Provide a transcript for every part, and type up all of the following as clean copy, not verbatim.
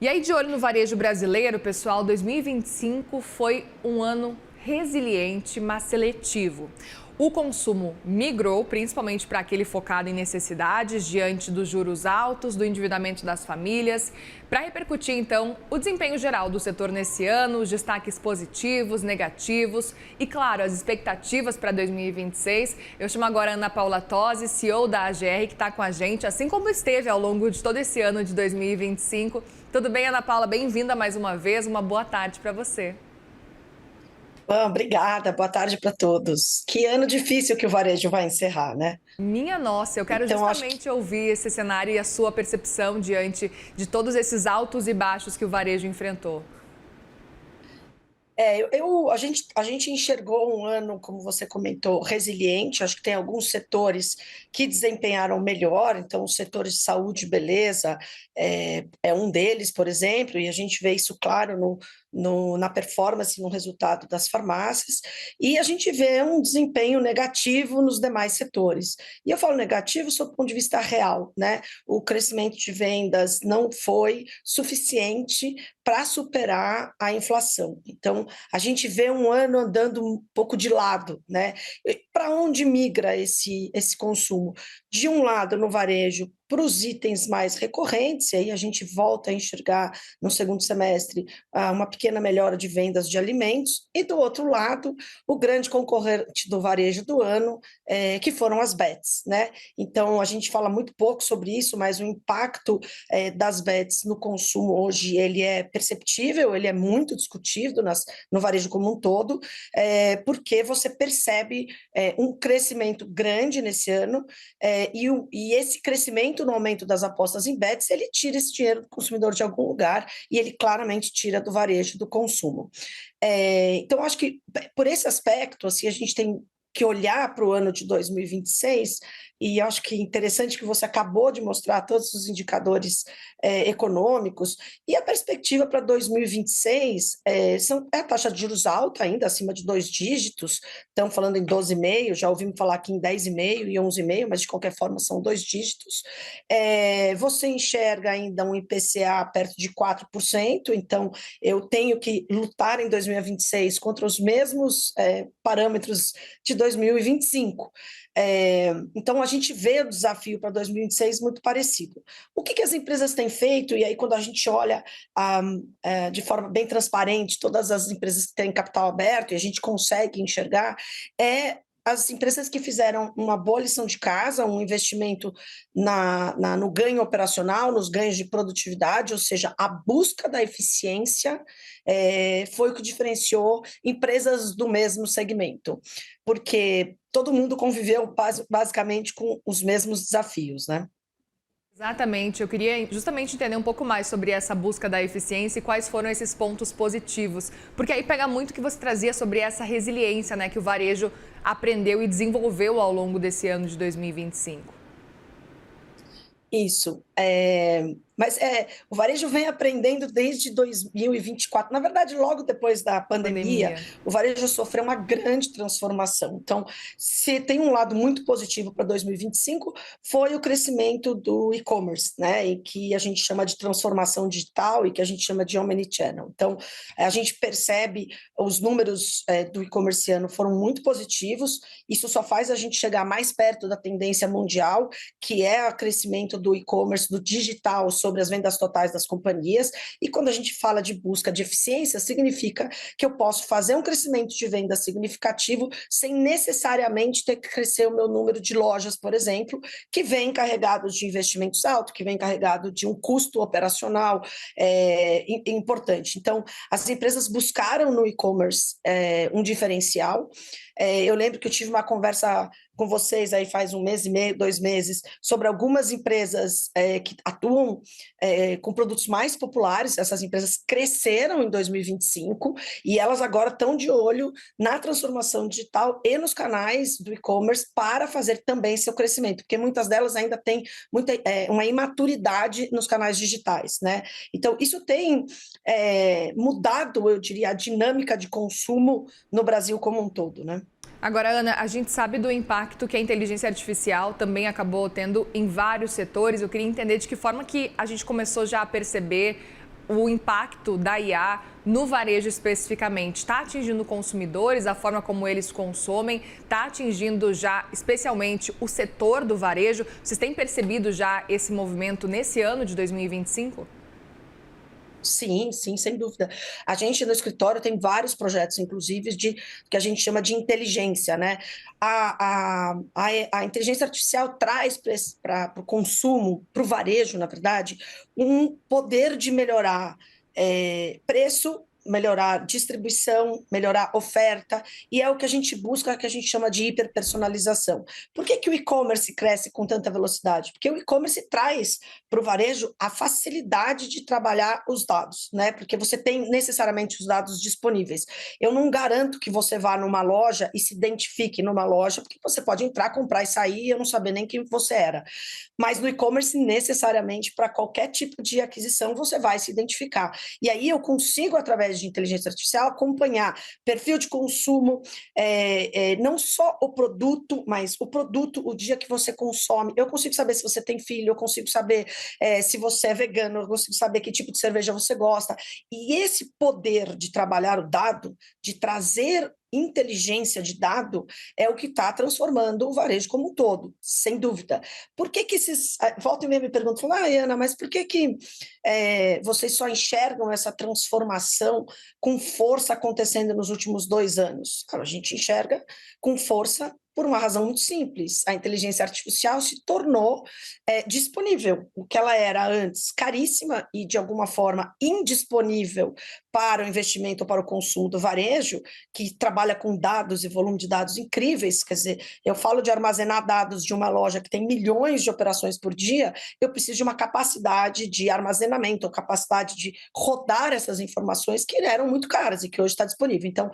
E aí, de olho no varejo brasileiro, pessoal, 2025 foi um ano resiliente, mas seletivo. O consumo migrou, principalmente para aquele focado em necessidades, diante dos juros altos, do endividamento das famílias. Para repercutir, então, o desempenho geral do setor nesse ano, os destaques positivos, negativos e, claro, as expectativas para 2026. Eu chamo agora a Ana Paula Tosi, CEO da AGR, que está com a gente, assim como esteve ao longo de todo esse ano de 2025. Tudo bem, Ana Paula? Bem-vinda mais uma vez. Uma boa tarde para você. Obrigada, boa tarde para todos. Que ano difícil que o varejo vai encerrar, né? Minha nossa, eu quero Acho que justamente ouvir esse cenário e a sua percepção diante de todos esses altos e baixos que o varejo enfrentou. a gente enxergou um ano, como você comentou, resiliente. Acho que tem alguns setores que desempenharam melhor, então, os setores de saúde e beleza é um deles, por exemplo, e a gente vê isso claro na performance, no resultado das farmácias, e a gente vê um desempenho negativo nos demais setores. E eu falo negativo sob o ponto de vista real, né? O crescimento de vendas não foi suficiente para superar a inflação. Então, a gente vê um ano andando um pouco de lado, né? Para onde migra esse consumo? De um lado, no varejo, para os itens mais recorrentes, e aí a gente volta a enxergar no segundo semestre uma pequena melhora de vendas de alimentos, e do outro lado, o grande concorrente do varejo do ano, que foram as bets, né? Então, a gente fala muito pouco sobre isso, mas o impacto das bets no consumo hoje, ele é perceptível, ele é muito discutido no varejo como um todo, porque você percebe um crescimento grande nesse ano, e esse crescimento no aumento das apostas em bets, ele tira esse dinheiro do consumidor de algum lugar e ele claramente tira do varejo, do consumo. Então, acho que por esse aspecto, assim, a gente tem que olhar para o ano de 2026, e acho que é interessante que você acabou de mostrar todos os indicadores econômicos, e a perspectiva para 2026 é a taxa de juros alta, ainda acima de 2 dígitos, estão falando em 12,5, já ouvimos falar aqui em 10,5 e 11,5, mas de qualquer forma são 2 dígitos. Você enxerga ainda um IPCA perto de 4%, então eu tenho que lutar em 2026 contra os mesmos parâmetros de 2025. Então, a gente vê o desafio para 2026 muito parecido. O que as empresas têm feito, e aí quando a gente olha de forma bem transparente todas as empresas que têm capital aberto, e a gente consegue enxergar, as empresas que fizeram uma boa lição de casa, um investimento no ganho operacional, nos ganhos de produtividade, ou seja, a busca da eficiência, foi o que diferenciou empresas do mesmo segmento, porque todo mundo conviveu basicamente com os mesmos desafios, né? Exatamente, eu queria justamente entender um pouco mais sobre essa busca da eficiência e quais foram esses pontos positivos, porque aí pega muito o que você trazia sobre essa resiliência, né, que o varejo aprendeu e desenvolveu ao longo desse ano de 2025. Isso. Mas o varejo vem aprendendo desde 2024. Na verdade, logo depois da pandemia, Pandemia. o varejo sofreu uma grande transformação. Então, se tem um lado muito positivo para 2025, foi o crescimento do e-commerce, né? E que a gente chama de transformação digital e que a gente chama de omnichannel. Então, a gente percebe os números do e-commerce ano foram muito positivos. Isso só faz a gente chegar mais perto da tendência mundial, que é o crescimento do e-commerce, do digital, sobre as vendas totais das companhias. E quando a gente fala de busca de eficiência, significa que eu posso fazer um crescimento de venda significativo sem necessariamente ter que crescer o meu número de lojas, por exemplo, que vem carregado de investimentos altos, que vem carregado de um custo operacional importante. Então, as empresas buscaram no e-commerce um diferencial. Eu lembro que eu tive uma conversa com vocês aí faz 1 mês e meio, 2 meses, sobre algumas empresas que atuam com produtos mais populares. Essas empresas cresceram em 2025 e elas agora estão de olho na transformação digital e nos canais do e-commerce para fazer também seu crescimento, porque muitas delas ainda têm uma imaturidade nos canais digitais, né? Então, isso tem mudado, eu diria, a dinâmica de consumo no Brasil como um todo, né? Agora, Ana, a gente sabe do impacto que a inteligência artificial também acabou tendo em vários setores. Eu queria entender de que forma que a gente começou já a perceber o impacto da IA no varejo especificamente? Está atingindo consumidores, a forma como eles consomem? Está atingindo já especialmente o setor do varejo? Vocês têm percebido já esse movimento nesse ano de 2025? Sim, sim, sem dúvida. A gente no escritório tem vários projetos, inclusive, de que a gente chama de inteligência, né? A inteligência artificial traz para o consumo, para o varejo, na verdade, um poder de melhorar preço, melhorar distribuição, melhorar oferta, e é o que a gente busca, que a gente chama de hiperpersonalização. Por que que o e-commerce cresce com tanta velocidade? Porque o e-commerce traz para o varejo a facilidade de trabalhar os dados, né? Porque você tem necessariamente os dados disponíveis. Eu não garanto que você vá numa loja e se identifique numa loja, porque você pode entrar, comprar e sair e eu não saber nem quem você era. Mas no e-commerce, necessariamente, para qualquer tipo de aquisição, você vai se identificar. E aí eu consigo, através de inteligência artificial, acompanhar perfil de consumo, não só o produto, mas o produto, o dia que você consome. Eu consigo saber se você tem filho, eu consigo saber se você é vegano, eu consigo saber que tipo de cerveja você gosta. E esse poder de trabalhar o dado, de trazer inteligência de dado, é o que está transformando o varejo como um todo, sem dúvida. Por que que esses... Volta e meia me perguntam, Ana, mas por que que vocês só enxergam essa transformação com força acontecendo nos últimos 2 anos? A gente enxerga com força por uma razão muito simples. A inteligência artificial se tornou disponível. O que ela era antes caríssima e, de alguma forma, indisponível para o investimento ou para o consumo do varejo, que trabalha com dados e volume de dados incríveis. Quer dizer, eu falo de armazenar dados de uma loja que tem milhões de operações por dia, eu preciso de uma capacidade de armazenamento, ou capacidade de rodar essas informações que eram muito caras e que hoje está disponível. Então,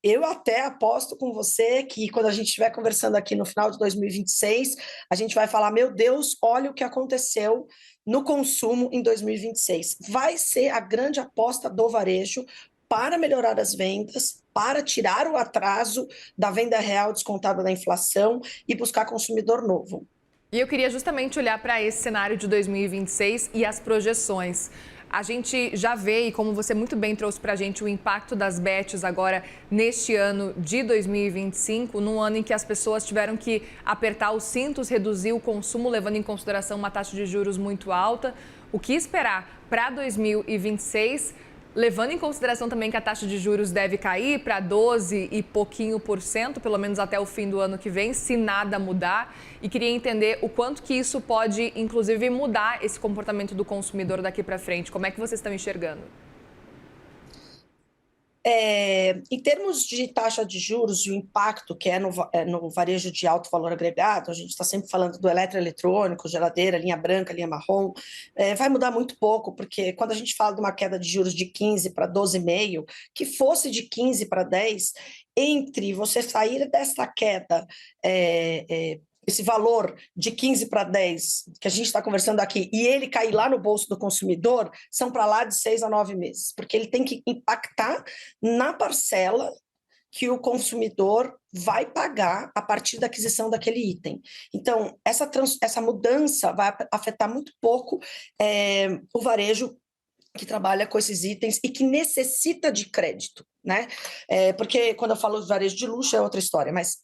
eu até aposto com você que quando a gente estiver conversando aqui no final de 2026, a gente vai falar, meu Deus, olha o que aconteceu no consumo em 2026. Vai ser a grande aposta do varejo para melhorar as vendas, para tirar o atraso da venda real descontada da inflação e buscar consumidor novo. E eu queria justamente olhar para esse cenário de 2026 e as projeções. A gente já vê, e como você muito bem trouxe para a gente, o impacto das bets agora neste ano de 2025, num ano em que as pessoas tiveram que apertar os cintos, reduzir o consumo, levando em consideração uma taxa de juros muito alta. O que esperar para 2026? Levando em consideração também que a taxa de juros deve cair para 12 e pouquinho por cento, pelo menos até o fim do ano que vem, se nada mudar. E queria entender o quanto que isso pode, inclusive, mudar esse comportamento do consumidor daqui para frente. Como é que vocês estão enxergando? Em termos de taxa de juros, o impacto que é no varejo de alto valor agregado, a gente está sempre falando do eletroeletrônico, geladeira, linha branca, linha marrom, vai mudar muito pouco, porque quando a gente fala de uma queda de juros de 15 para 12,5, que fosse de 15 para 10, entre você sair dessa queda esse valor de 15 para 10 que a gente está conversando aqui e ele cair lá no bolso do consumidor, são para lá de 6 a 9 meses, porque ele tem que impactar na parcela que o consumidor vai pagar a partir da aquisição daquele item. Então, essa mudança vai afetar muito pouco o varejo que trabalha com esses itens e que necessita de crédito, né? Porque quando eu falo de varejo de luxo é outra história, mas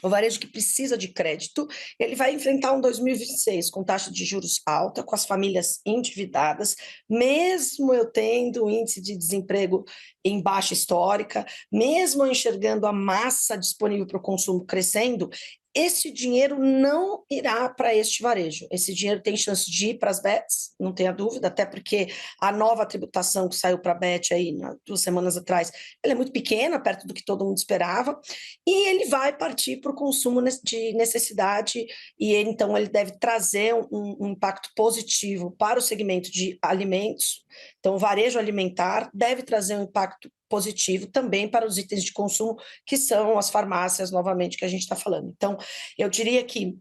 o varejo que precisa de crédito, ele vai enfrentar um 2026 com taxa de juros alta, com as famílias endividadas, mesmo eu tendo um índice de desemprego em baixa histórica, mesmo eu enxergando a massa disponível para o consumo crescendo, esse dinheiro não irá para este varejo. Esse dinheiro tem chance de ir para as bets, não tenha dúvida, até porque a nova tributação que saiu para a bet aí 2 semanas atrás, ela é muito pequena, perto do que todo mundo esperava, e ele vai partir para o consumo de necessidade, e então ele deve trazer um impacto positivo para o segmento de alimentos. Então, o varejo alimentar deve trazer um impacto positivo também para os itens de consumo, que são as farmácias, novamente, que a gente está falando. Então, eu diria que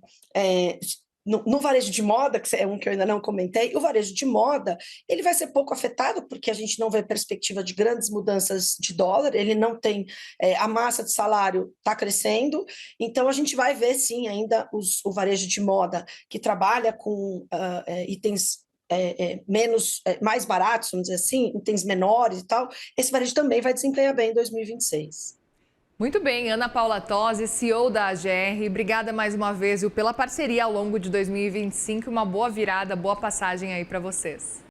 no varejo de moda, que é um que eu ainda não comentei, o varejo de moda, ele vai ser pouco afetado, porque a gente não vê perspectiva de grandes mudanças de dólar, ele não tem, a massa de salário está crescendo, então a gente vai ver, sim, ainda o varejo de moda, que trabalha com itens mais baratos, vamos dizer assim, itens menores e tal, esse varejo também vai desempenhar bem em 2026. Muito bem, Ana Paula Tosi, CEO da AGR, obrigada mais uma vez pela parceria ao longo de 2025, uma boa virada, boa passagem aí para vocês.